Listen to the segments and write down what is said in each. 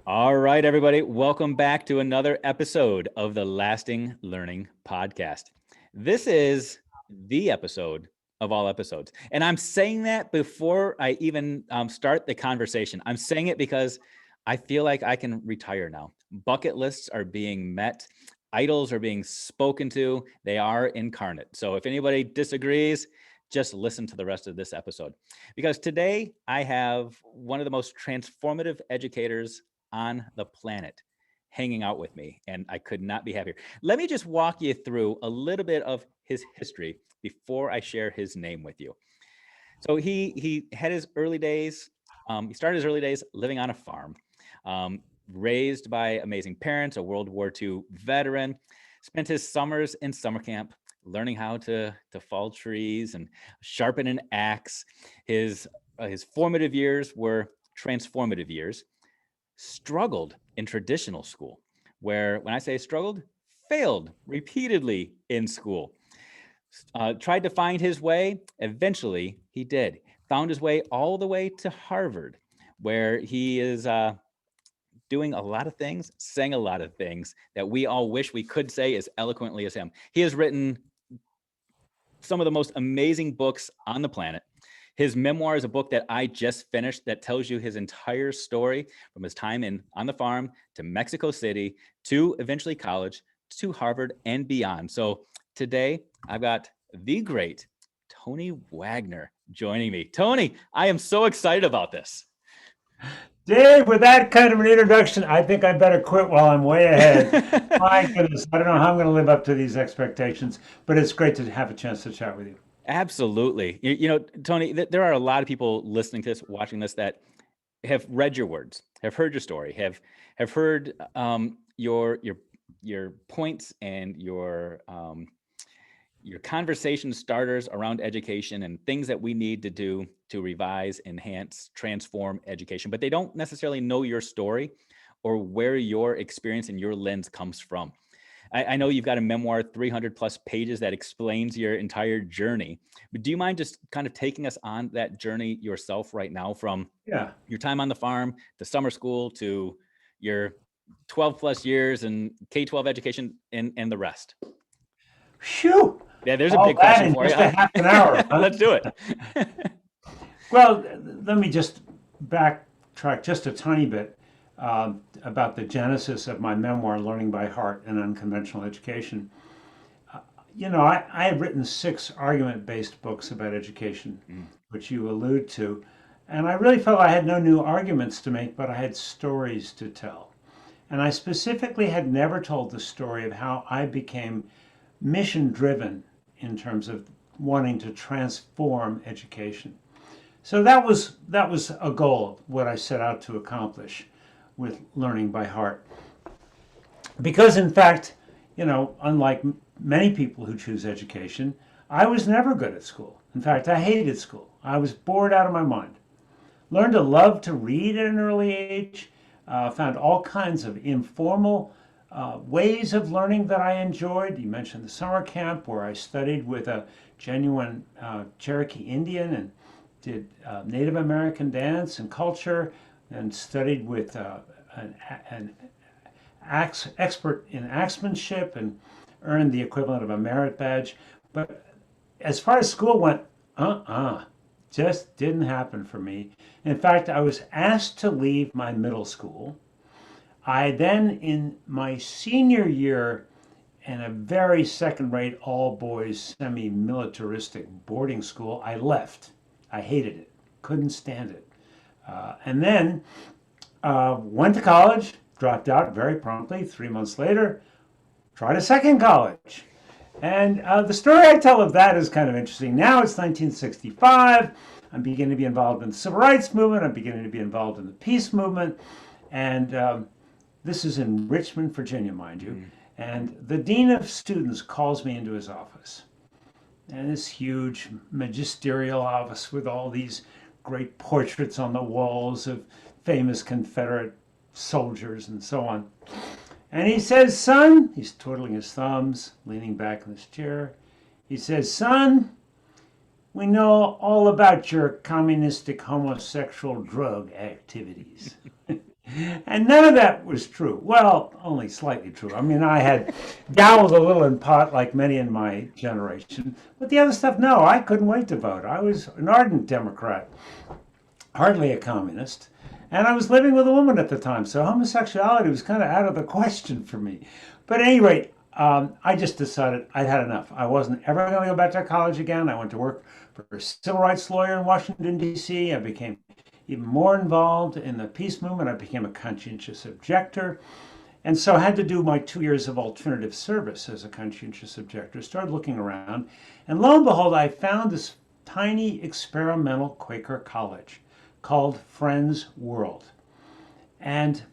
All right, everybody, welcome back to another episode of the Lasting Learning Podcast. This is the episode of all episodes. And I'm saying that before I even start the conversation. I'm saying it because I feel like I can retire now. Bucket lists are being met, idols are being spoken to, they are incarnate. So if anybody disagrees, just listen to the rest of this episode. Because today I have one of the most transformative educators on the planet hanging out with me, and I could not be happier. Let me just walk you through a little bit of his history before I share his name with you. So he had his early days. He started his early days living on a farm, um, raised by amazing parents, a World War II veteran. Spent his summers in summer camp learning how to fall trees and sharpen an axe. His formative years were transformative years. Struggled in traditional school, where when I say struggled, failed repeatedly in school. Tried to find his way. Eventually, he did. Found his way all the way to Harvard, where he is doing a lot of things, saying a lot of things that we all wish we could say as eloquently as him. He has written some of the most amazing books on the planet. His memoir is a book that I just finished that tells you his entire story from his time on the farm to Mexico City to eventually college to Harvard and beyond. So today I've got the great Tony Wagner joining me. Tony, I am so excited about this. Dave, with that kind of an introduction, I think I better quit while I'm way ahead. My goodness, I don't know how I'm going to live up to these expectations, but it's great to have a chance to chat with you. Absolutely. Tony, there are a lot of people listening to this, watching this that have read your words, have heard your story, have heard your points and your conversation starters around education and things that we need to do to revise, enhance, transform education, but they don't necessarily know your story or where your experience and your lens comes from. I know you've got a memoir, 300 plus pages that explains your entire journey. But do you mind just kind of taking us on that journey yourself right now, from Yeah. your time on the farm to summer school to your 12 plus years and K-12 education and the rest? Phew. Yeah, there's a All big that question in for you. just a half an hour, huh? Let's do it. Well, let me just backtrack just a tiny bit about the genesis of my memoir, Learning by Heart and Unconventional Education. I have written 6 argument-based books about education, Mm, which you allude to, and I really felt I had no new arguments to make, but I had stories to tell. And I specifically had never told the story of how I became mission driven in terms of wanting to transform education. So that was a goal, what I set out to accomplish with Learning by Heart. Because in fact, unlike many people who choose education, I was never good at school. In fact, I hated school. I was bored out of my mind. Learned to love to read at an early age, found all kinds of informal ways of learning that I enjoyed. You mentioned the summer camp where I studied with a genuine Cherokee Indian and did Native American dance and culture, and studied with an expert in axemanship and earned the equivalent of a merit badge. But as far as school went, just didn't happen for me. In fact, I was asked to leave my middle school. I then, in my senior year, in a very second-rate, all-boys, semi-militaristic boarding school, I left. I hated it, couldn't stand it. And then went to college, dropped out very promptly. 3 months later, tried a second college. And the story I tell of that is kind of interesting. Now it's 1965. I'm beginning to be involved in the civil rights movement. I'm beginning to be involved in the peace movement. And this is in Richmond, Virginia, mind you. mm, And the dean of students calls me into his office. And this huge magisterial office with all these great portraits on the walls of famous Confederate soldiers and so on. And he says, son, he's twiddling his thumbs, leaning back in his chair. He says, son, we know all about your communistic homosexual drug activities. And none of that was true. Well, only slightly true. I mean, I had dabbled a little in pot like many in my generation, but the other stuff, no, I couldn't wait to vote. I was an ardent Democrat, hardly a communist. And I was living with a woman at the time, so homosexuality was kind of out of the question for me. But at any rate, I just decided I'd had enough. I wasn't ever going to go back to college again. I went to work for a civil rights lawyer in Washington, D.C. I became even more involved in the peace movement. I became a conscientious objector. And so I had to do my 2 years of alternative service as a conscientious objector, started looking around. And lo and behold, I found this tiny experimental Quaker college called Friends World. And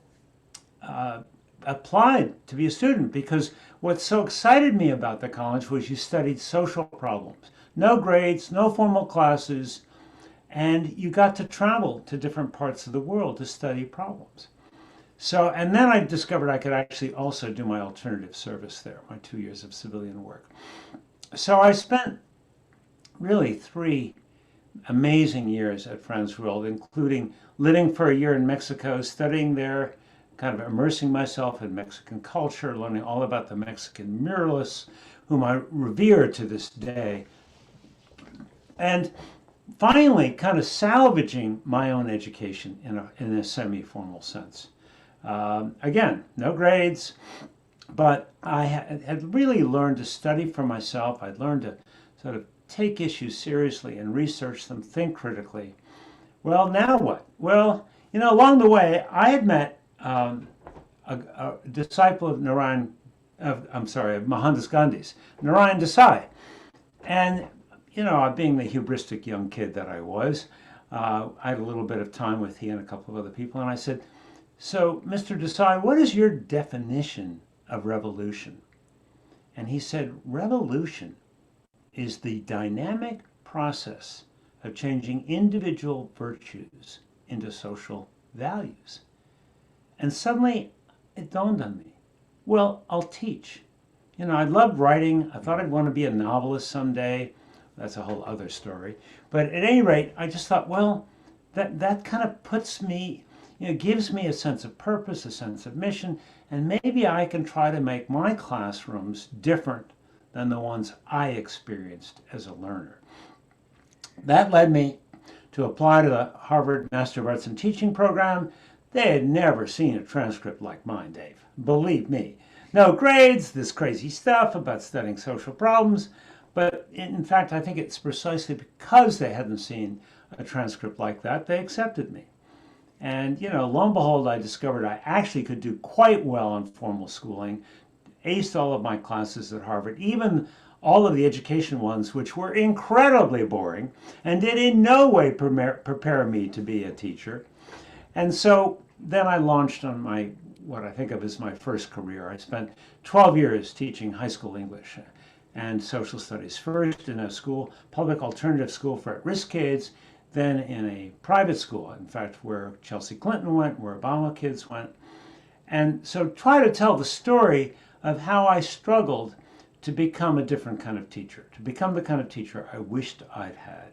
applied to be a student because what so excited me about the college was you studied social problems. No grades, no formal classes, and you got to travel to different parts of the world to study problems. So, and then I discovered I could actually also do my alternative service there, my 2 years of civilian work. So I spent really 3 amazing years at Friends World, including living for a year in Mexico, studying there, kind of immersing myself in Mexican culture, learning all about the Mexican muralists, whom I revere to this day. And finally, kind of salvaging my own education in a semi-formal sense. Again, no grades, but I had really learned to study for myself. I'd learned to sort of take issues seriously and research them, think critically. Well, now what? Well, along the way, I had met a disciple of of Mohandas Gandhi's, Narayan Desai. And, being the hubristic young kid that I was, I had a little bit of time with he and a couple of other people. And I said, so, Mr. Desai, what is your definition of revolution? And he said, revolution is the dynamic process of changing individual virtues into social values. And suddenly it dawned on me, well, I'll teach. I loved writing. I thought I'd want to be a novelist someday. That's a whole other story. But at any rate, I just thought, well, that kind of puts me, gives me a sense of purpose, a sense of mission, and maybe I can try to make my classrooms different than the ones I experienced as a learner. That led me to apply to the Harvard Master of Arts in Teaching program. They had never seen a transcript like mine, Dave. Believe me. No grades, this crazy stuff about studying social problems. But in fact, I think it's precisely because they hadn't seen a transcript like that, they accepted me. And, lo and behold, I discovered I actually could do quite well on formal schooling, aced all of my classes at Harvard, even all of the education ones, which were incredibly boring and did in no way prepare me to be a teacher. And so then I launched on what I think of as my first career. I spent 12 years teaching high school English and social studies, first in a public alternative school for at-risk kids, then in a private school, in fact, where Chelsea Clinton went, where Obama kids went. And so try to tell the story of how I struggled to become a different kind of teacher, to become the kind of teacher I wished I'd had.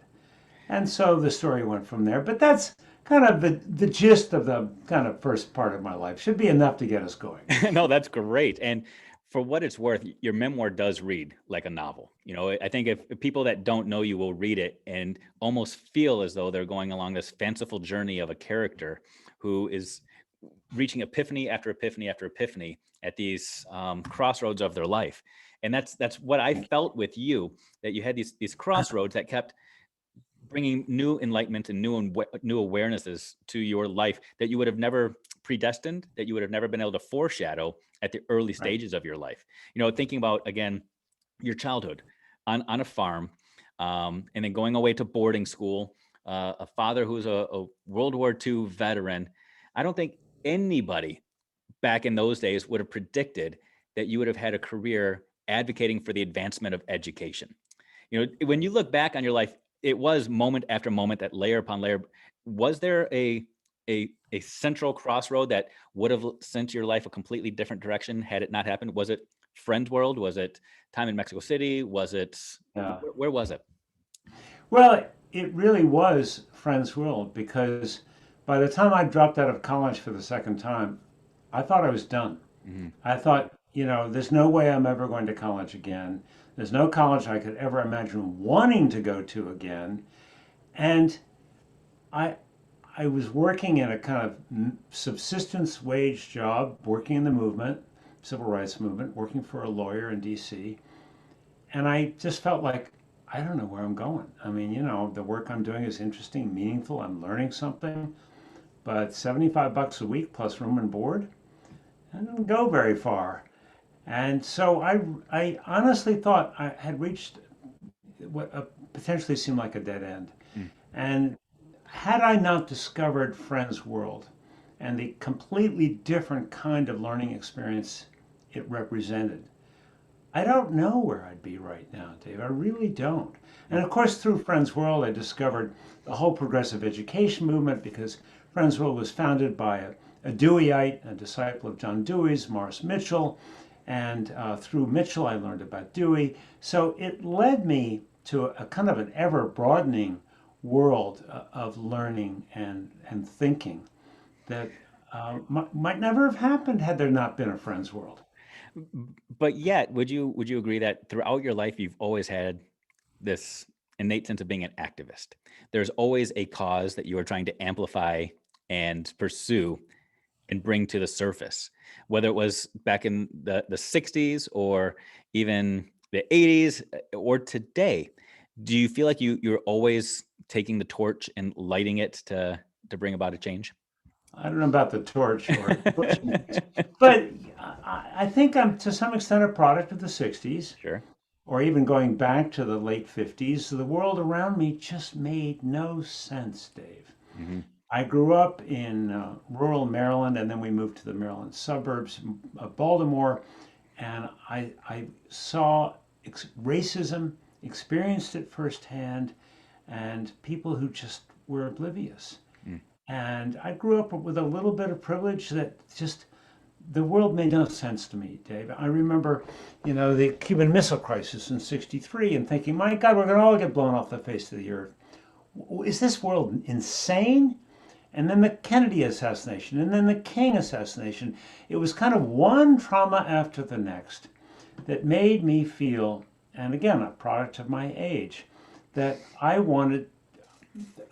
And so the story went from there. But that's kind of the gist of the kind of first part of my life. Should be enough to get us going. No, that's great. And for what it's worth, your memoir does read like a novel. I think if people that don't know you will read it and almost feel as though they're going along this fanciful journey of a character who is reaching epiphany after epiphany after epiphany at these crossroads of their life. And that's what I felt with you, that you had these crossroads that kept bringing new enlightenment and new awarenesses to your life that you would have never predestined, that you would have never been able to foreshadow at the early stages of your life. Thinking about, again, your childhood on a farm, and then going away to boarding school, a father who's a World War II veteran. I don't think anybody back in those days would have predicted that you would have had a career advocating for the advancement of education. When you look back on your life, it was moment after moment, that layer upon layer. Was there a central crossroad that would have sent your life a completely different direction had it not happened? Was it Friend World? Was it time in Mexico City? Was it, where was it? Well, it really was Friends World, because by the time I dropped out of college for the second time, I thought I was done. Mhm. I thought, there's no way I'm ever going to college again. There's no college I could ever imagine wanting to go to again. And I, I was working in a kind of subsistence wage job, working in the movement, civil rights movement, working for a lawyer in DC. And I just felt like, I don't know where I'm going. I mean, the work I'm doing is interesting, meaningful, I'm learning something, but 75 bucks a week plus room and board, I didn't go very far. And so I honestly thought I had reached what potentially seemed like a dead end. Mm. And had I not discovered Friend's World and the completely different kind of learning experience it represented, I don't know where I'd be right now, Dave. I really don't. And of course, through Friend's World, I discovered the whole progressive education movement because Friend's World was founded by a Deweyite, a disciple of John Dewey's, Morris Mitchell. And through Mitchell, I learned about Dewey. So it led me to a kind of an ever broadening world of learning and thinking that might never have happened had there not been a Friend's World. But yet, would you agree that throughout your life you've always had this innate sense of being an activist? There's always a cause that you are trying to amplify and pursue and bring to the surface, whether it was back in the 60s or even the 80s or today. Do you feel like you're always taking the torch and lighting it to bring about a change? I don't know about the torch or pushing it, but I think I'm to some extent a product of the 60s, Sure. or even going back to the late 50s. The world around me just made no sense, Dave. Hmm. I grew up in rural Maryland, and then we moved to the Maryland suburbs of Baltimore, and I saw racism, experienced it firsthand, and people who just were oblivious. Mm. And I grew up with a little bit of privilege that just the world made no sense to me, Dave. I remember, the Cuban Missile Crisis in '63 and thinking, my God, we're going to all get blown off the face of the earth. Is this world insane? And then the Kennedy assassination, and then the King assassination. It was kind of one trauma after the next that made me feel, and again, a product of my age, that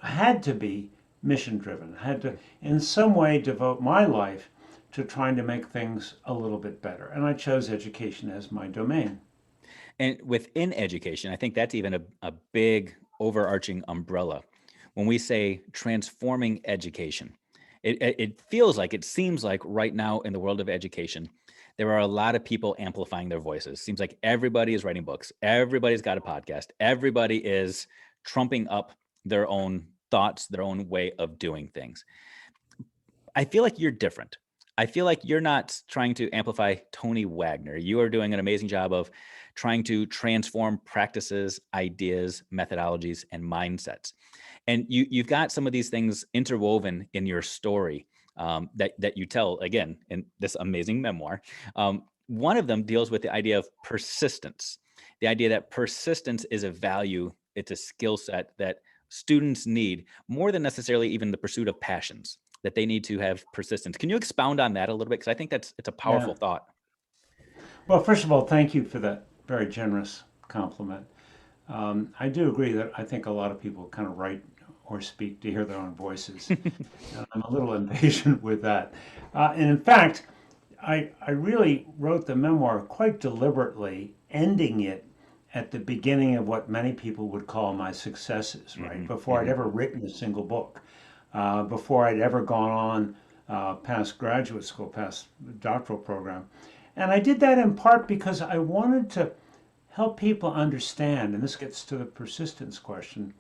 had to be mission driven, had to in some way devote my life to trying to make things a little bit better. And I chose education as my domain. And within education, I think that's even a big overarching umbrella. When we say transforming education, it feels like, it seems like right now in the world of education, there are a lot of people amplifying their voices. Seems like everybody is writing books. Everybody's got a podcast. Everybody is trumping up their own thoughts, their own way of doing things. I feel like you're different. I feel like you're not trying to amplify Tony Wagner. You are doing an amazing job of trying to transform practices, ideas, methodologies, and mindsets. And you've got some of these things interwoven in your story, that you tell again in this amazing memoir. One of them deals with the idea of persistence, the idea that persistence is a value, it's a skill set that students need more than necessarily even the pursuit of passions, that they need to have persistence. Can you expound on that a little bit? Because I think it's a Yeah. powerful thought. Well, first of all, thank you for that very generous compliment. I do agree that I think a lot of people kind of write or speak to hear their own voices. And I'm a little impatient with that. And in fact, I really wrote the memoir quite deliberately, ending it at the beginning of what many people would call my successes, right? Mhm, Before I'd mhm. ever written a single book, before I'd ever gone on past graduate school, past the doctoral program. And I did that in part because I wanted to help people understand, and this gets to the persistence question,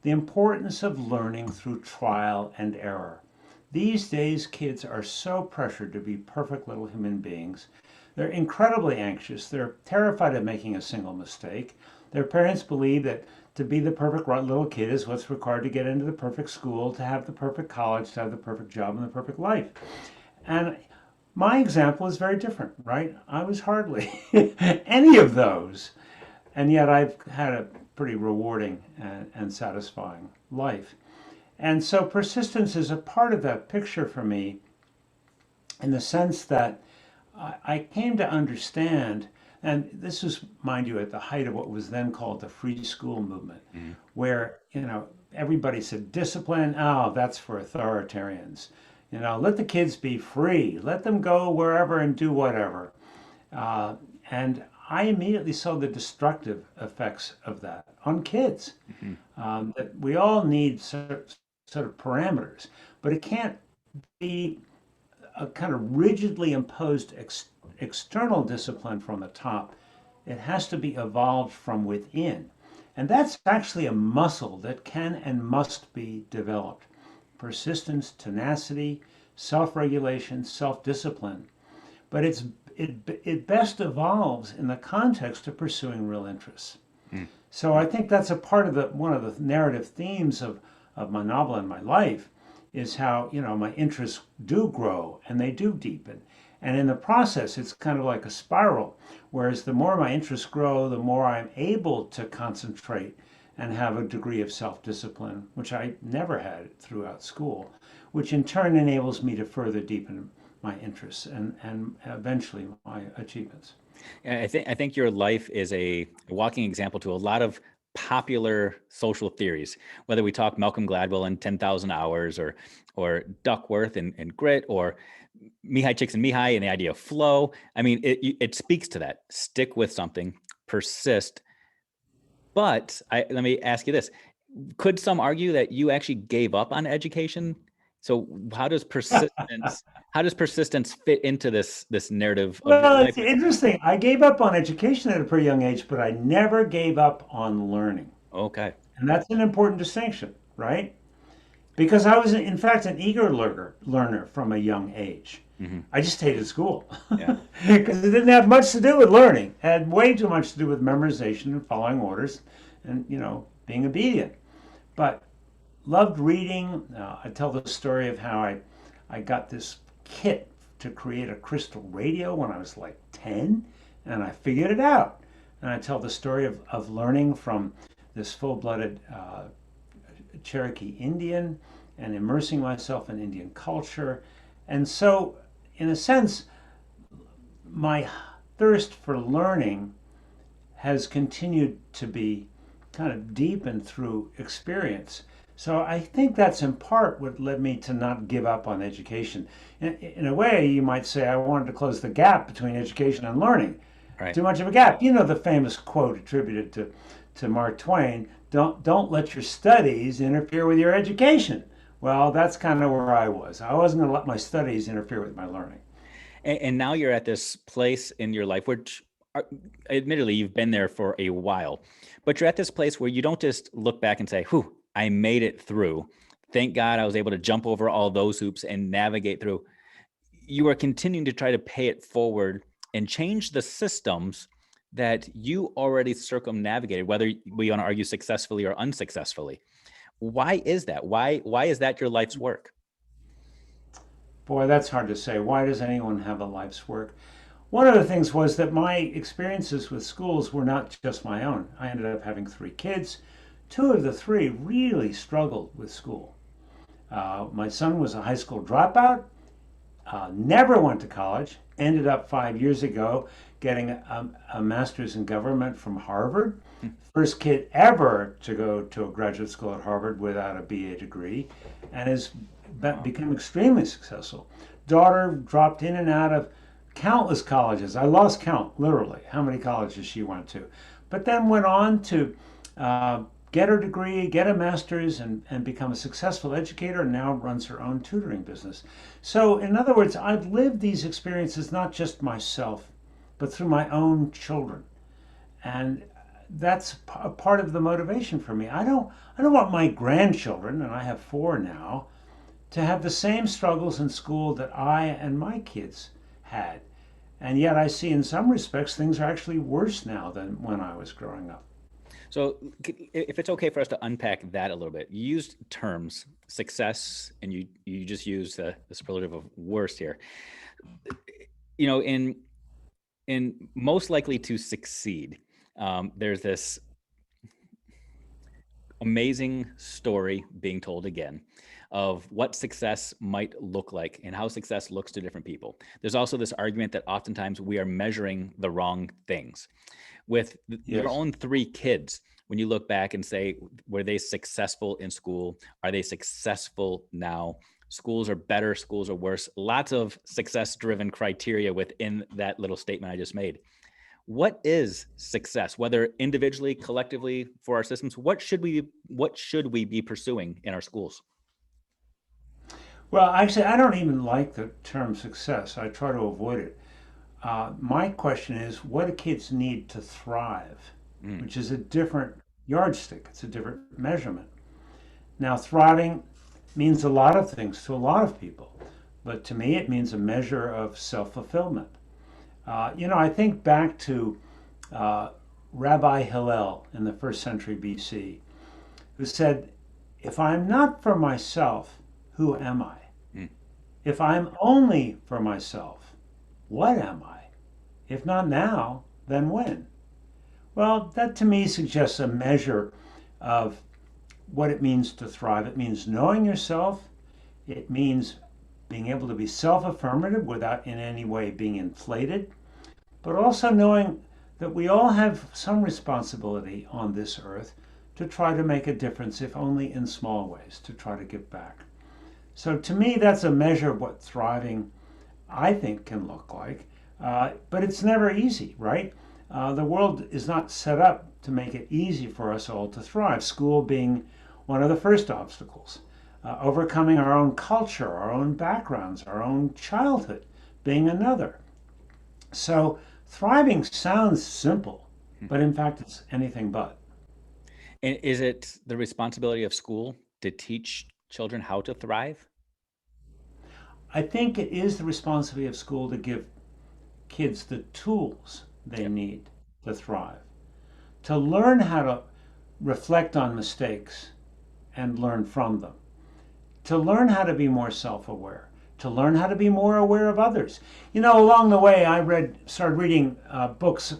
the importance of learning through trial and error. These days, kids are so pressured to be perfect little human beings. They're incredibly anxious. They're terrified of making a single mistake. Their parents believe that to be the perfect little kid is what's required to get into the perfect school, to have the perfect college, to have the perfect job, and the perfect life. And my example is very different, right? I was hardly any of those. And yet I've had a pretty rewarding and satisfying life. And so persistence is a part of that picture for me in the sense that I came to understand, and this was, mind you, at the height of what was then called the free school movement, Mhm. where, everybody said discipline, oh, that's for authoritarians. Let the kids be free, let them go wherever and do whatever. Uh, and I immediately saw the destructive effects of that on kids. Mhm. That we all need sort of parameters, but it can't be a kind of rigidly imposed external discipline from the top. It has to be evolved from within. And that's actually a muscle that can and must be developed. Persistence, tenacity, self regulation, self discipline. But it best evolves in the context of pursuing real interests. Mm. So I think that's a part of one of the narrative themes of my novel and my life is how, my interests do grow and they do deepen. And in the process, it's kind of like a spiral. Whereas the more my interests grow, the more I'm able to concentrate and have a degree of self discipline, which I never had throughout school, which in turn enables me to further deepen my interests and eventually my achievements. And I think your life is a walking example to a lot of popular social theories. Whether we talk Malcolm Gladwell and 10,000 Hours, or Duckworth and Grit, or Mihai Csikszentmihalyi and the idea of flow. I mean, it speaks to that. Stick with something, persist. But let me ask you this: could some argue that you actually gave up on education? So how does persistence fit into this narrative of your Well, life? it's interesting. I gave up on education at a pretty young age, but I never gave up on learning. Okay. And that's an important distinction, right? Because I was, in fact, an eager learner from a young age. Hmm. I just hated school Yeah. because it didn't have much to do with learning. It had way too much to do with memorization and following orders and, being obedient. But loved reading. I tell the story of how I got this kit to create a crystal radio when I was like 10, and I figured it out. And I tell the story of learning from this full blooded Cherokee Indian and immersing myself in Indian culture. And so, in a sense, my thirst for learning has continued to be kind of deepened through experience. So I think that's in part what led me to not give up on education. In a way, you might say I wanted to close the gap between education and learning. Right. Too much of a gap. You know the famous quote attributed to Mark Twain, don't let your studies interfere with your education. Well, that's kind of where I was. I wasn't going to let my studies interfere with my learning. And now you're at this place in your life, which admittedly you've been there for a while, but you're at this place where you don't just look back and say, whew, I made it through. Thank God I was able to jump over all those hoops and navigate through. You are continuing to try to pay it forward and change the systems that you already circumnavigated, whether we want to argue successfully or unsuccessfully. Why is that? Why is that your life's work? Boy, that's hard to say. Why does anyone have a life's work? One of the things was that my experiences with schools were not just my own. I ended up having three kids. Two of the three really struggled with school. My son was a high school dropout, never went to college, ended up 5 years ago getting a master's in government from Harvard. First kid ever to go to a graduate school at Harvard without a BA degree, and has become extremely successful. Daughter dropped in and out of countless colleges. I lost count, literally, how many colleges she went to. But then went on to get her degree, get a master's, and become a successful educator, and now runs her own tutoring business. So, in other words, I've lived these experiences not just myself, but through my own children. And that's a part of the motivation for me. I don't want my grandchildren, and I have four now, to have the same struggles in school that I and my kids had. And yet I see in some respects things are actually worse now than when I was growing up. So, if it's okay for us to unpack that a little bit, you used terms success, and you just used the superlative of worst here. In most likely to succeed, there's this amazing story being told again of what success might look like and how success looks to different people. There's also this argument that oftentimes we are measuring the wrong things. With your Yes. own three kids, when you look back and say, were they successful in school? Are they successful now? Schools are better, schools are worse. Lots of success driven criteria within that little statement I just made. What is success, whether individually, collectively, for our systems? What should we be pursuing in our schools? Well, actually, I don't even like the term success. I try to avoid it. My question is, what do kids need to thrive? Mm, Which is a different yardstick. It's a different measurement. Now, thriving means a lot of things to a lot of people, but to me, it means a measure of self-fulfillment. I think back to uh, Rabbi Hillel in the first century BC, who said, "If I'm not for myself, who am I? mm, If I'm only for myself, what am I? If not now, then when?" Well, that to me suggests a measure of what it means to thrive. It means knowing yourself. It means being able to be self affirmative without in any way being inflated, but also knowing that we all have some responsibility on this earth to try to make a difference, if only in small ways, to try to give back. So to me, that's a measure of what thriving, I think, can look like. But it's never easy, right? The world is not set up to make it easy for us all to thrive, school being one of the first obstacles. Overcoming our own culture, our own backgrounds, our own childhood being another. So thriving sounds simple, mm. but in fact, it's anything but. And is it the responsibility of school to teach children how to thrive? I think it is the responsibility of school to give kids the tools they Yep. need to thrive, to learn how to reflect on mistakes and learn from them, to learn how to be more self aware, to learn how to be more aware of others. Along the way, started reading books,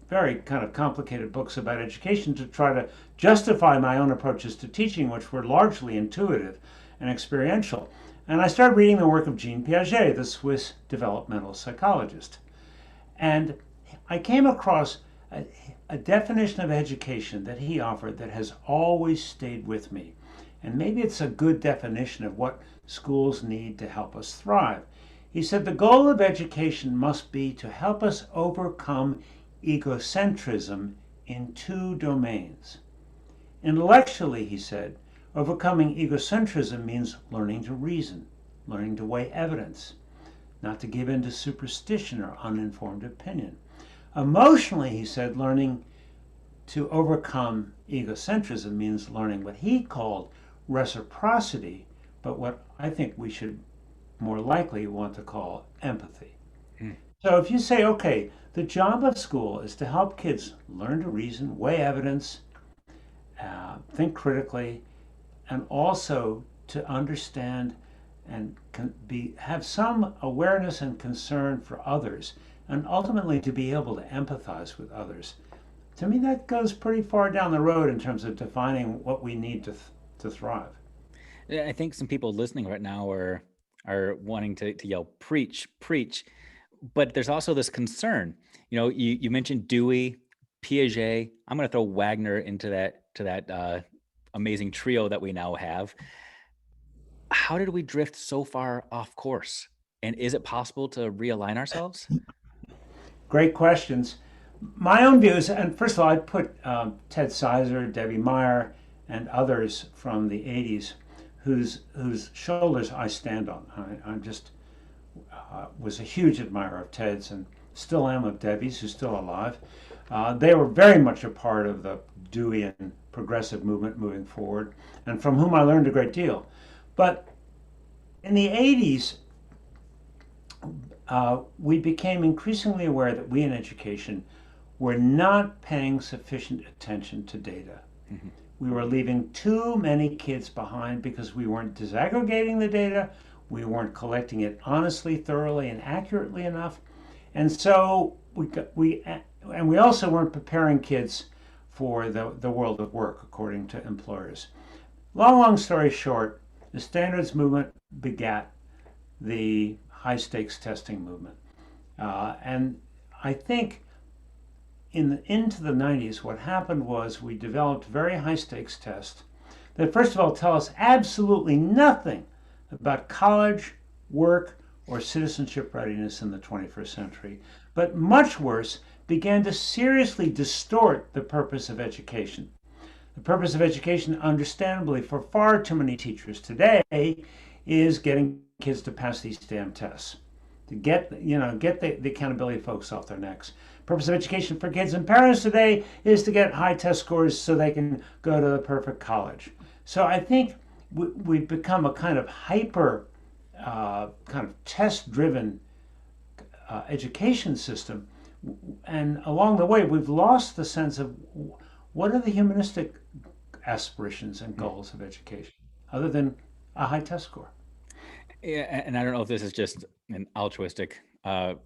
very kind of complicated books about education to try to justify my own approaches to teaching, which were largely intuitive and experiential. And I started reading the work of Jean Piaget, the Swiss developmental psychologist. And I came across a definition of education that he offered that has always stayed with me. And maybe it's a good definition of what schools need to help us thrive. He said the goal of education must be to help us overcome egocentrism in two domains. Intellectually, he said, overcoming egocentrism means learning to reason, learning to weigh evidence, not to give in to superstition or uninformed opinion. Emotionally, he said, learning to overcome egocentrism means learning what he called reciprocity, but what I think we should more likely want to call empathy. Mm. So if you say, okay, the job of school is to help kids learn to reason, weigh evidence, think critically, and also to understand and have some awareness and concern for others, and ultimately to be able to empathize with others. To me, that goes pretty far down the road in terms of defining what we need to thrive. I think some people listening right now are wanting to yell, preach, preach. But there's also this concern. You mentioned Dewey, Piaget. I'm going to throw Wagner into that amazing trio that we now have. How did we drift so far off course? And is it possible to realign ourselves? Great questions. My own views, and first of all, I'd put Ted Sizer, Debbie Meyer, and others from the 80s whose shoulders I stand on. I'm just was a huge admirer of Ted's and still am of Debbie's, who's still alive. They were very much a part of the Deweyan progressive movement moving forward, and from whom I learned a great deal. But in the 80s, we became increasingly aware that we in education were not paying sufficient attention to data. Mhm. We were leaving too many kids behind because we weren't disaggregating the data, we weren't collecting it honestly, thoroughly, and accurately enough, and so we also weren't preparing kids for the world of work, according to employers. Long story short, the standards movement begat the high stakes testing movement. And I think into the 90s, what happened was we developed very high stakes tests that, first of all, tell us absolutely nothing about college, work, or citizenship readiness in the 21st century, but much worse, began to seriously distort the purpose of education. The purpose of education, understandably, for far too many teachers today, is getting kids to pass these damn tests, to get the accountability folks off their necks. Purpose of education for kids and parents today is to get high test scores so they can go to the perfect college. So I think we've become a kind of hyper, kind of test-driven education system, and along the way we've lost the sense of what are the humanistic aspirations and goals of education, other than a high test score. Yeah, and I don't know if this is just an altruistic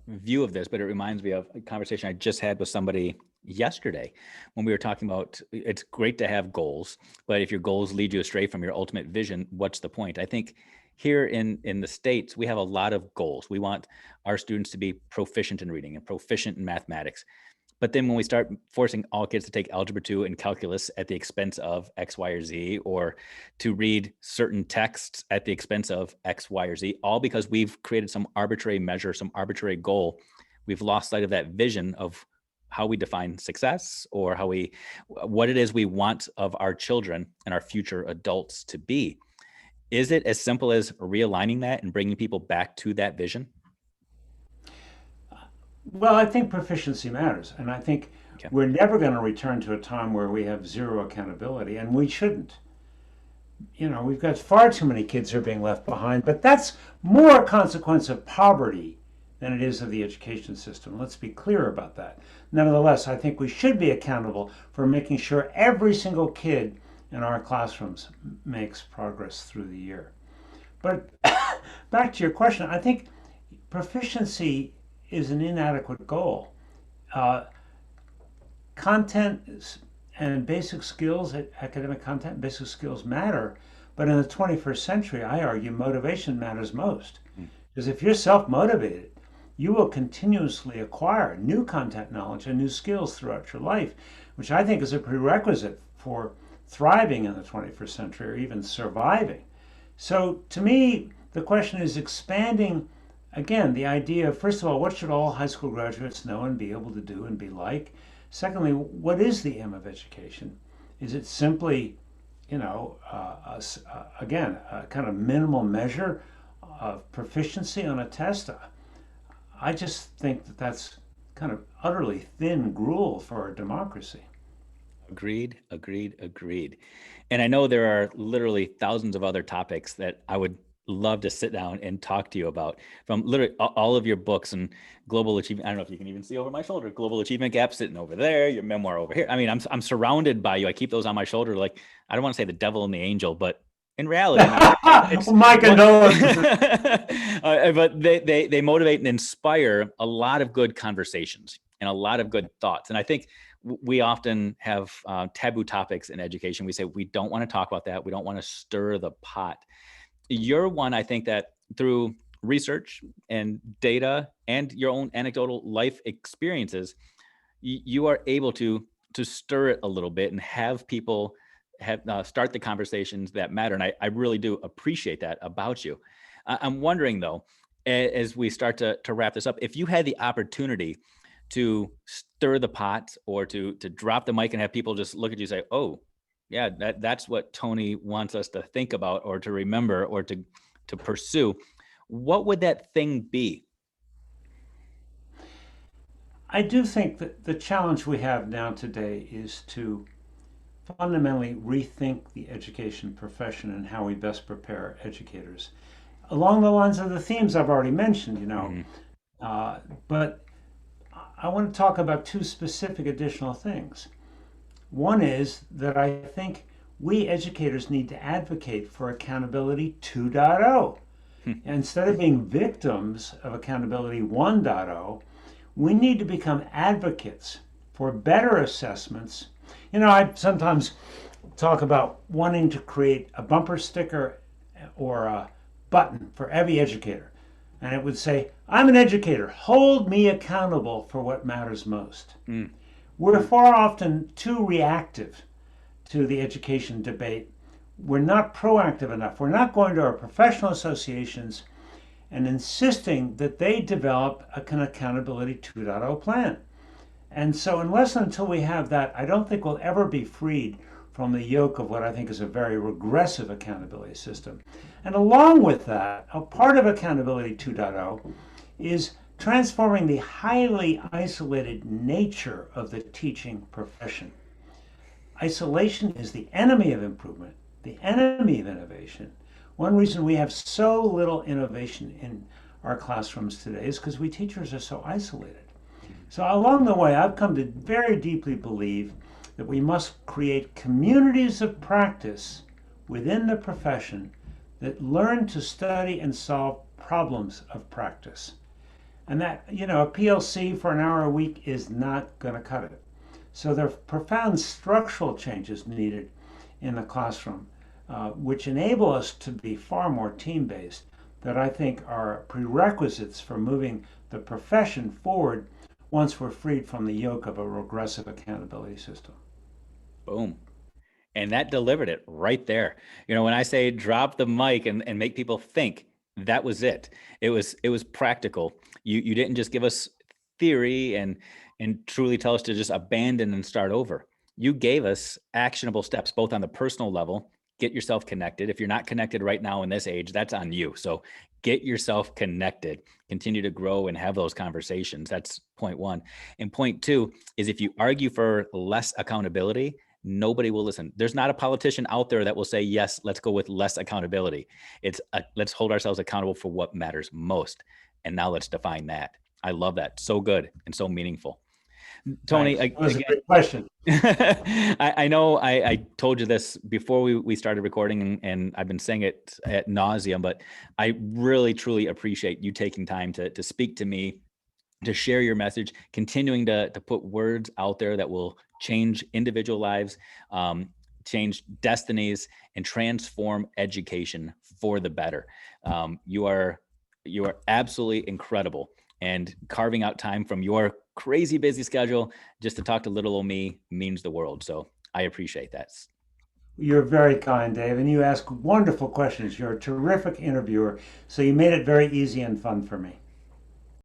view of this, but it reminds me of a conversation I just had with somebody yesterday when we were talking about it's great to have goals, but if your goals lead you astray from your ultimate vision, what's the point? I think here in the States, we have a lot of goals. We want our students to be proficient in reading and proficient in mathematics. But then when we start forcing all kids to take algebra 2 and calculus at the expense of X, Y, or Z, or to read certain texts at the expense of X, Y, or Z, all because we've created some arbitrary measure, some arbitrary goal, we've lost sight of that vision of how we define success or what it is we want of our children and our future adults to be. Is it as simple as realigning that and bringing people back to that vision? Well, I think proficiency matters, and I think we're never going to return to a time where we have zero accountability, and we shouldn't. We've got far too many kids who are being left behind, but that's more a consequence of poverty than it is of the education system. Let's be clear about that. Nevertheless, I think we should be accountable for making sure every single kid in our classrooms makes progress through the year. But back to your question, I think proficiency is an inadequate goal. Content and basic skills, academic content and basic skills matter, but in the 21st century, I argue motivation matters most. Because if you're self-motivated, you will continuously acquire new content knowledge and new skills throughout your life, which I think is a prerequisite for thriving in the 21st century or even surviving. So to me, the question is expanding, again, the idea of, first of all, what should all high school graduates know and be able to do and be like? Secondly, what is the aim of education? Is it simply, again, a kind of minimal measure of proficiency on a test? I just think that that's kind of utterly thin gruel for our democracy. Agreed. And I know there are literally thousands of other topics that I would love to sit down and talk to you about, from literally all of your books and global achievement. I don't know if you can even see over my shoulder, Global Achievement Gap sitting over there, your memoir over here. I mean, I'm surrounded by you. I keep those on my shoulder. Like, I don't want to say the devil and the angel, but in reality, well, my condolences. But they motivate and inspire a lot of good conversations and a lot of good thoughts. And I think we often have taboo topics in education. We say, we don't want to talk about that. We don't want to stir the pot. You're one, I think, that through research and data and your own anecdotal life experiences, you are able to stir it a little bit and have people start the conversations that matter. And I really do appreciate that about you. I'm wondering, though, as we start to wrap this up, if you had the opportunity to stir the pot or to drop the mic and have people just look at you and say, oh, yeah, that's what Tony wants us to think about or to remember or to pursue, what would that thing be? I do think that the challenge we have now today is to fundamentally rethink the education profession and how we best prepare educators along the lines of the themes I've already mentioned, but I want to talk about two specific additional things. One is that I think we educators need to advocate for accountability 2.0. Instead of being victims of accountability 1.0, we need to become advocates for better assessments I sometimes talk about wanting to create a bumper sticker or a button for every educator. And it would say, I'm an educator. Hold me accountable for what matters most. Mm. We're far often too reactive to the education debate. We're not proactive enough. We're not going to our professional associations and insisting that they develop an accountability 2.0 plan. And so, unless until we have that, I don't think we'll ever be freed from the yoke of what I think is a very regressive accountability system. And along with that, a part of accountability 2.0 is transforming the highly isolated nature of the teaching profession. Isolation is the enemy of improvement, the enemy of innovation. One reason we have so little innovation in our classrooms today is because we teachers are so isolated. So along the way, I've come to very deeply believe that we must create communities of practice within the profession that learn to study and solve problems of practice. And that, a PLC for an hour a week is not going to cut it. So there are profound structural changes needed in the classroom, which enable us to be far more team-based, that I think are prerequisites for moving the profession forward once we're freed from the yoke of a regressive accountability system. Boom. And that delivered it right there. When I say drop the mic and make people think, that was it. It was practical. You didn't just give us theory and truly tell us to just abandon and start over. You gave us actionable steps, both on the personal level. Get yourself connected. If you're not connected right now in this age, that's on you. So get yourself connected, continue to grow and have those conversations. That's point one. And point two is, if you argue for less accountability, nobody will listen. There's not a politician out there that will say, yes, let's go with less accountability. It's let's hold ourselves accountable for what matters most. And now let's define that. I love that. So good and so meaningful. Tony, That was a great question. I know I told you this before we started recording, and I've been saying it ad nauseum, but I really, truly appreciate you taking time to speak to me, to share your message, continuing to put words out there that will change individual lives, change destinies, and transform education for the better. You are absolutely incredible, and carving out time from your crazy busy schedule just to talk to little old me means the world. So I appreciate that. You're very kind, Dave, and you ask wonderful questions. You're a terrific interviewer, so you made it very easy and fun for me.